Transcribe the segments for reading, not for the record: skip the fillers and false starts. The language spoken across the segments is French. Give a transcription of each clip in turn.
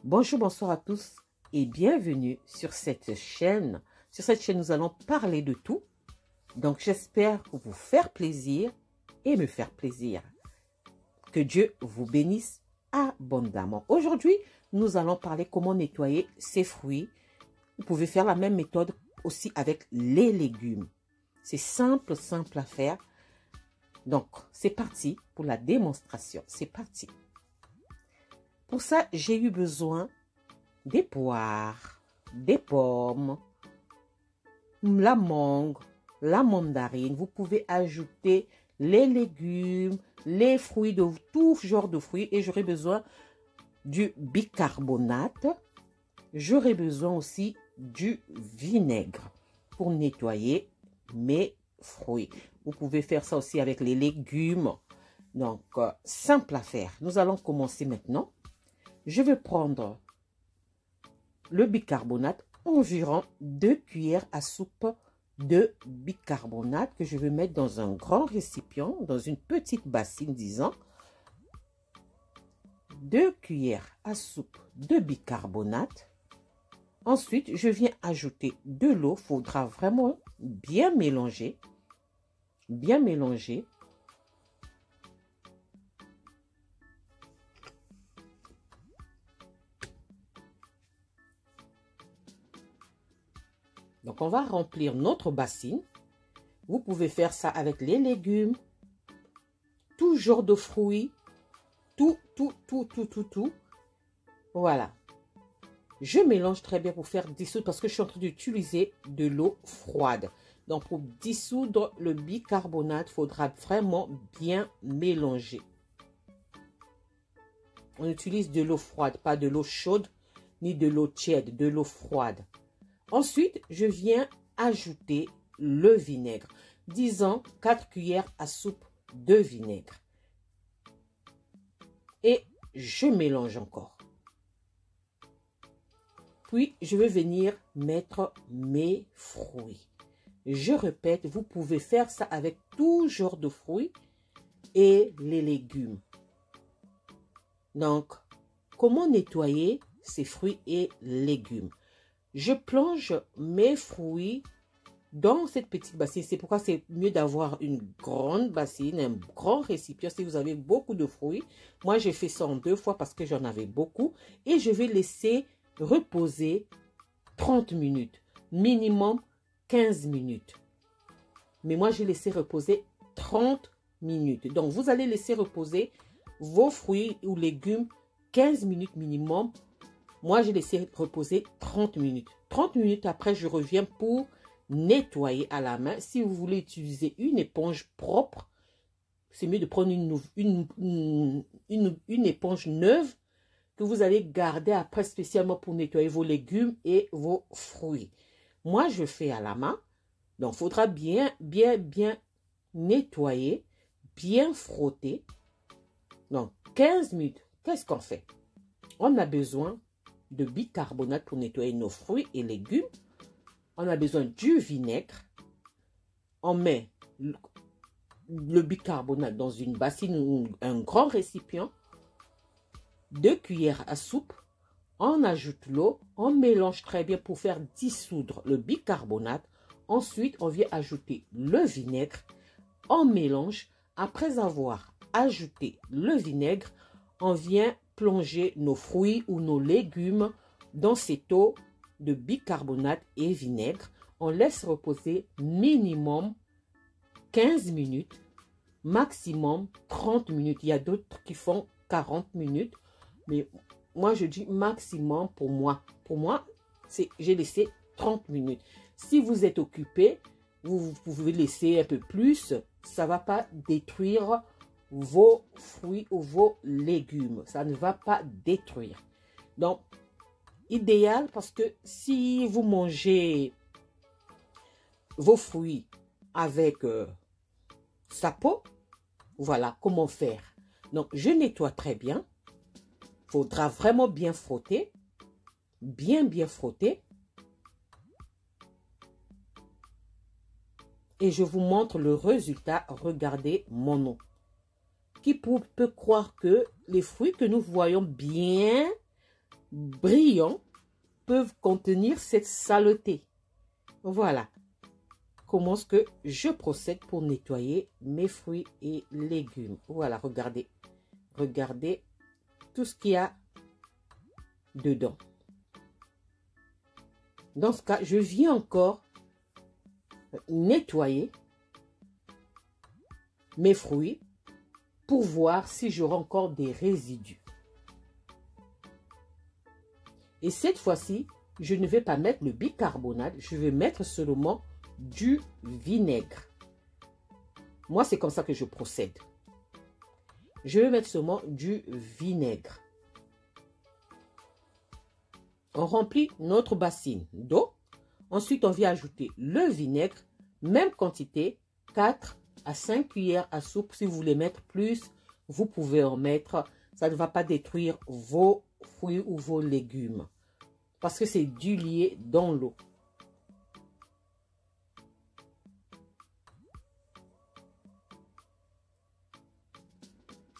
Bonjour, bonsoir à tous et bienvenue sur cette chaîne. Sur cette chaîne, nous allons parler de tout. Donc, j'espère vous faire plaisir et me faire plaisir. Que Dieu vous bénisse abondamment. Aujourd'hui, nous allons parler comment nettoyer ses fruits. Vous pouvez faire la même méthode aussi avec les légumes. C'est simple à faire. Donc, c'est parti pour la démonstration. C'est parti. Pour ça, j'ai eu besoin des poires, des pommes, la mangue, la mandarine. Vous pouvez ajouter les légumes, les fruits de tout genre de fruits. Et j'aurai besoin du bicarbonate. J'aurai besoin aussi du vinaigre pour nettoyer mes fruits. Vous pouvez faire ça aussi avec les légumes. Donc, simple à faire. Nous allons commencer maintenant. Je vais prendre le bicarbonate, environ 2 cuillères à soupe de bicarbonate que je vais mettre dans un grand récipient, dans une petite bassine, disons. 2 cuillères à soupe de bicarbonate. Ensuite, je viens ajouter de l'eau. Il faudra vraiment bien mélanger. Bien mélanger. Donc, on va remplir notre bassine. Vous pouvez faire ça avec les légumes, tout genre de fruits, tout. Voilà. Je mélange très bien pour faire dissoudre parce que je suis en train d'utiliser de l'eau froide. Donc, pour dissoudre le bicarbonate, il faudra vraiment bien mélanger. On utilise de l'eau froide, pas de l'eau chaude ni de l'eau tiède, de l'eau froide. Ensuite, je viens ajouter le vinaigre. Disons 4 cuillères à soupe de vinaigre. Et je mélange encore. Puis, je vais venir mettre mes fruits. Je répète, vous pouvez faire ça avec tout genre de fruits et les légumes. Donc, comment nettoyer ces fruits et légumes? Je plonge mes fruits dans cette petite bassine. C'est pourquoi c'est mieux d'avoir une grande bassine, un grand récipient si vous avez beaucoup de fruits. Moi, j'ai fait ça en 2 fois parce que j'en avais beaucoup. Et je vais laisser reposer 30 minutes. Minimum 15 minutes. Mais moi, j'ai laissé reposer 30 minutes. Donc, vous allez laisser reposer vos fruits ou légumes 15 minutes minimum. Moi, j'ai laissé reposer 30 minutes. 30 minutes après, je reviens pour nettoyer à la main. Si vous voulez utiliser une éponge propre, c'est mieux de prendre une éponge neuve que vous allez garder après spécialement pour nettoyer vos légumes et vos fruits. Moi, je fais à la main. Donc, il faudra bien nettoyer, bien frotter. Donc, 15 minutes. Qu'est-ce qu'on fait? On a besoin de bicarbonate pour nettoyer nos fruits et légumes. On a besoin du vinaigre. On met le bicarbonate dans une bassine ou un grand récipient. 2 cuillères à soupe. On ajoute l'eau. On mélange très bien pour faire dissoudre le bicarbonate. Ensuite, on vient ajouter le vinaigre. On mélange. Après avoir ajouté le vinaigre, on vient plonger nos fruits ou nos légumes dans cette eau de bicarbonate et vinaigre. On laisse reposer minimum 15 minutes, maximum 30 minutes. Il y a d'autres qui font 40 minutes, mais moi je dis maximum pour moi. Pour moi, j'ai laissé 30 minutes. Si vous êtes occupé, vous pouvez laisser un peu plus. Ça ne va pas détruire vos fruits ou vos légumes. Ça ne va pas détruire. Donc, idéal parce que si vous mangez vos fruits avec sa peau, voilà comment faire. Donc, je nettoie très bien. Il faudra vraiment bien frotter. Bien frotter. Et je vous montre le résultat. Regardez mon eau. Qui peut croire que les fruits que nous voyons bien brillants peuvent contenir cette saleté. Voilà comment est-ce que je procède pour nettoyer mes fruits et légumes. Voilà, regardez. Regardez tout ce qu'il y a dedans. Dans ce cas, je viens encore nettoyer mes fruits pour voir si j'aurai encore des résidus. Et cette fois-ci, je ne vais pas mettre le bicarbonate, je vais mettre seulement du vinaigre. Moi, c'est comme ça que je procède. Je vais mettre seulement du vinaigre. On remplit notre bassine d'eau. Ensuite, on vient ajouter le vinaigre, même quantité, 4 à 5 cuillères à soupe. Si vous voulez mettre plus, vous pouvez en mettre. Ça ne va pas détruire vos fruits ou vos légumes parce que c'est dilué dans l'eau.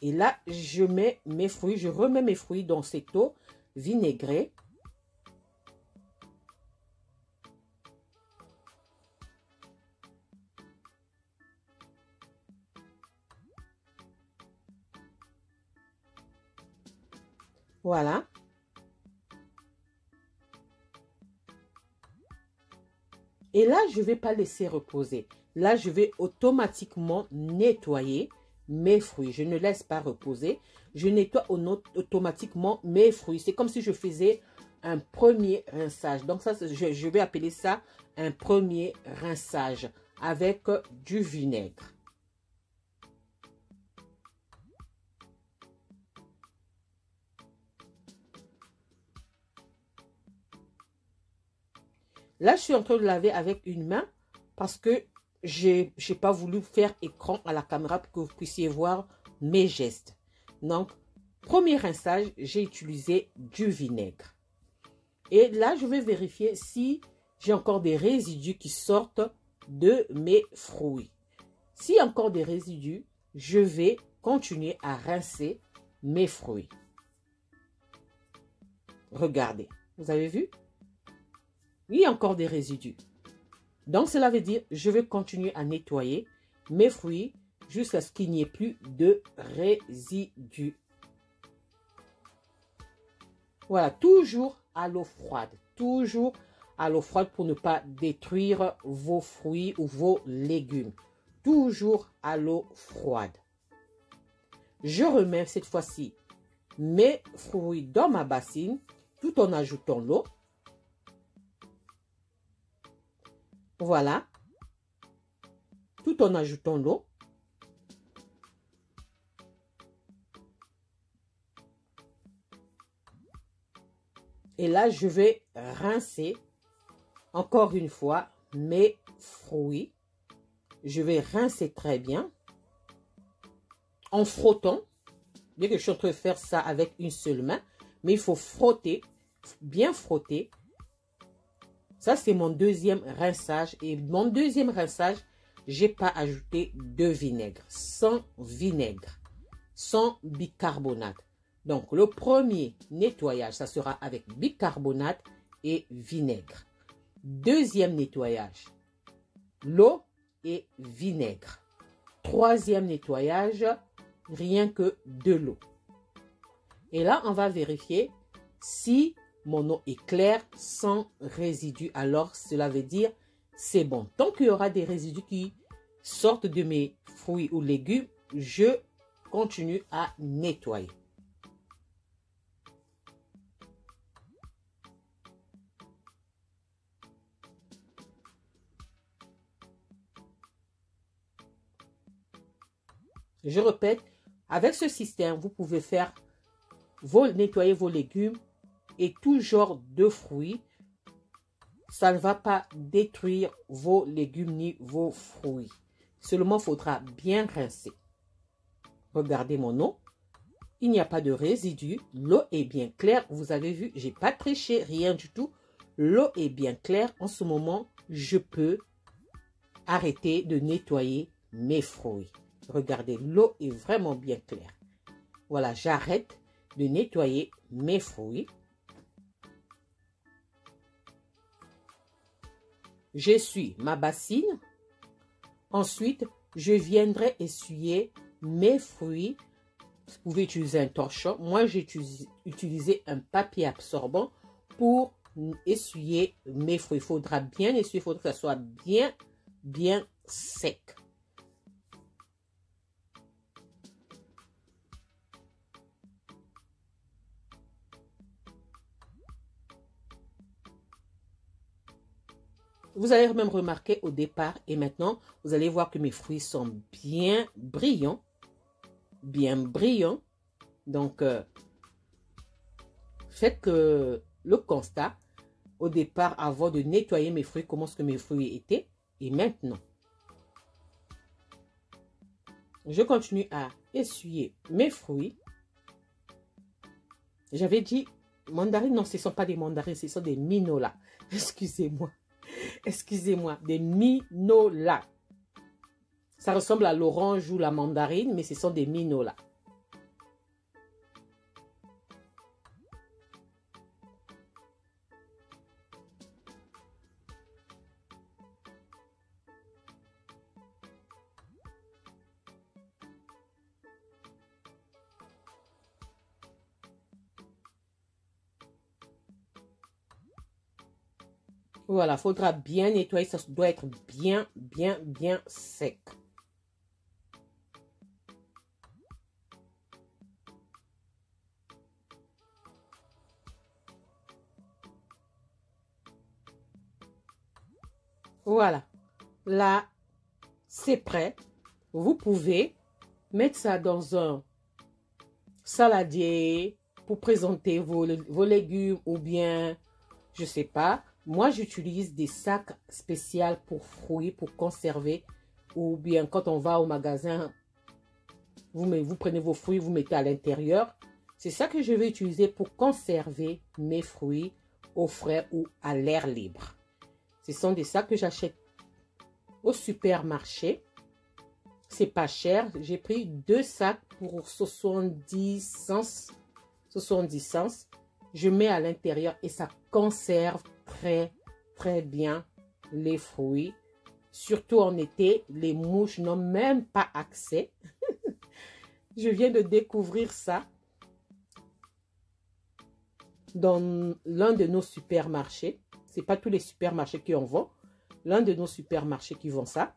Et là, je mets mes fruits, je remets mes fruits dans cette eau vinaigrée. Voilà. Et là, je ne vais pas laisser reposer. Là, je vais automatiquement nettoyer mes fruits. Je ne laisse pas reposer. Je nettoie automatiquement mes fruits. C'est comme si je faisais un premier rinçage. Donc ça, je vais appeler ça un premier rinçage avec du vinaigre. Là, je suis en train de laver avec une main parce que je n'ai pas voulu faire écran à la caméra pour que vous puissiez voir mes gestes. Donc, premier rinçage, j'ai utilisé du vinaigre. Et là, je vais vérifier si j'ai encore des résidus qui sortent de mes fruits. S'il y a encore des résidus, je vais continuer à rincer mes fruits. Regardez, vous avez vu? Il y a encore des résidus. Donc, cela veut dire je vais continuer à nettoyer mes fruits jusqu'à ce qu'il n'y ait plus de résidus. Voilà, toujours à l'eau froide. Toujours à l'eau froide pour ne pas détruire vos fruits ou vos légumes. Toujours à l'eau froide. Je remets cette fois-ci mes fruits dans ma bassine tout en ajoutant l'eau. Voilà, tout en ajoutant l'eau. Et là, je vais rincer encore une fois mes fruits. Je vais rincer très bien en frottant. Bien que je suis en train de faire ça avec une seule main, mais il faut frotter, bien frotter. Ça, c'est mon deuxième rinçage. Et mon deuxième rinçage, je n'ai pas ajouté de vinaigre. Sans vinaigre. Sans bicarbonate. Donc, le premier nettoyage, ça sera avec bicarbonate et vinaigre. Deuxième nettoyage, l'eau et vinaigre. Troisième nettoyage, rien que de l'eau. Et là, on va vérifier si mon eau est claire, sans résidus. Alors, cela veut dire c'est bon. Tant qu'il y aura des résidus qui sortent de mes fruits ou légumes, je continue à nettoyer. Je répète, avec ce système, vous pouvez faire nettoyer vos légumes et tout genre de fruits. Ça ne va pas détruire vos légumes ni vos fruits. Seulement, il faudra bien rincer. Regardez mon eau. Il n'y a pas de résidus. L'eau est bien claire. Vous avez vu, je n'ai pas triché, rien du tout. L'eau est bien claire. En ce moment, je peux arrêter de nettoyer mes fruits. Regardez, l'eau est vraiment bien claire. Voilà, j'arrête de nettoyer mes fruits. j'essuie ma bassine. Ensuite, je viendrai essuyer mes fruits. Vous pouvez utiliser un torchon. Moi, j'ai utilisé un papier absorbant pour essuyer mes fruits. Il faudra bien essuyer, il faudra que ça soit bien sec. Vous allez même remarquer au départ et maintenant, vous allez voir que mes fruits sont bien brillants. Bien brillants. Donc, faites que le constat au départ avant de nettoyer mes fruits, comment est-ce que mes fruits étaient. Et maintenant, je continue à essuyer mes fruits. J'avais dit mandarines, non, ce ne sont pas des mandarines, ce sont des minolas. Excusez-moi. Excusez-moi, des minolas. Ça ressemble à l'orange ou la mandarine, mais ce sont des minolas. Voilà, il faudra bien nettoyer, ça doit être bien sec. Voilà, là, c'est prêt. Vous pouvez mettre ça dans un saladier pour présenter vos légumes ou bien, je sais pas. Moi, j'utilise des sacs spéciaux pour fruits, pour conserver. Ou bien quand on va au magasin, vous prenez vos fruits, vous mettez à l'intérieur. C'est ça que je vais utiliser pour conserver mes fruits au frais ou à l'air libre. Ce sont des sacs que j'achète au supermarché. C'est pas cher. J'ai pris 2 sacs pour 70 cents. 70 cents. Je mets à l'intérieur et ça conserve très bien les fruits. Surtout en été, les mouches n'ont même pas accès. Je viens de découvrir ça dans l'un de nos supermarchés. Ce n'est pas tous les supermarchés qui en vendent. L'un de nos supermarchés qui vend ça.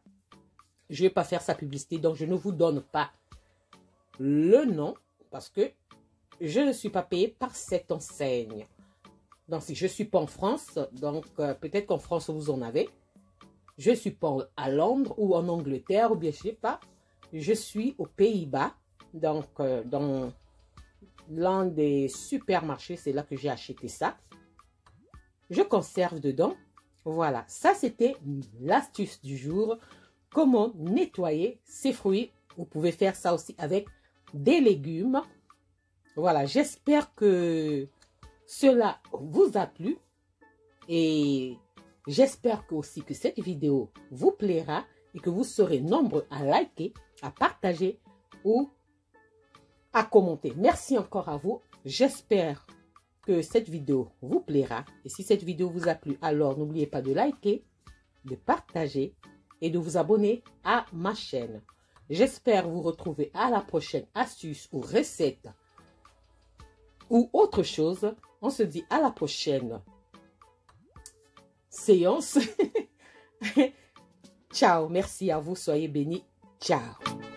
Je ne vais pas faire sa publicité, donc je ne vous donne pas le nom parce que je ne suis pas payée par cette enseigne. Donc, si je ne suis pas en France, donc peut-être qu'en France, vous en avez. Je ne suis pas à Londres ou en Angleterre, ou bien je ne sais pas. Je suis aux Pays-Bas, donc dans l'un des supermarchés, c'est là que j'ai acheté ça. Je conserve dedans. Voilà, ça c'était l'astuce du jour. Comment nettoyer ses fruits. Vous pouvez faire ça aussi avec des légumes. Voilà, j'espère que cela vous a plu. Et j'espère aussi que cette vidéo vous plaira et que vous serez nombreux à liker, à partager ou à commenter. Merci encore à vous. J'espère que cette vidéo vous plaira. Et si cette vidéo vous a plu, alors n'oubliez pas de liker, de partager et de vous abonner à ma chaîne. J'espère vous retrouver à la prochaine astuce ou recette ou autre chose. On se dit à la prochaine séance. Ciao, merci à vous, soyez bénis. Ciao.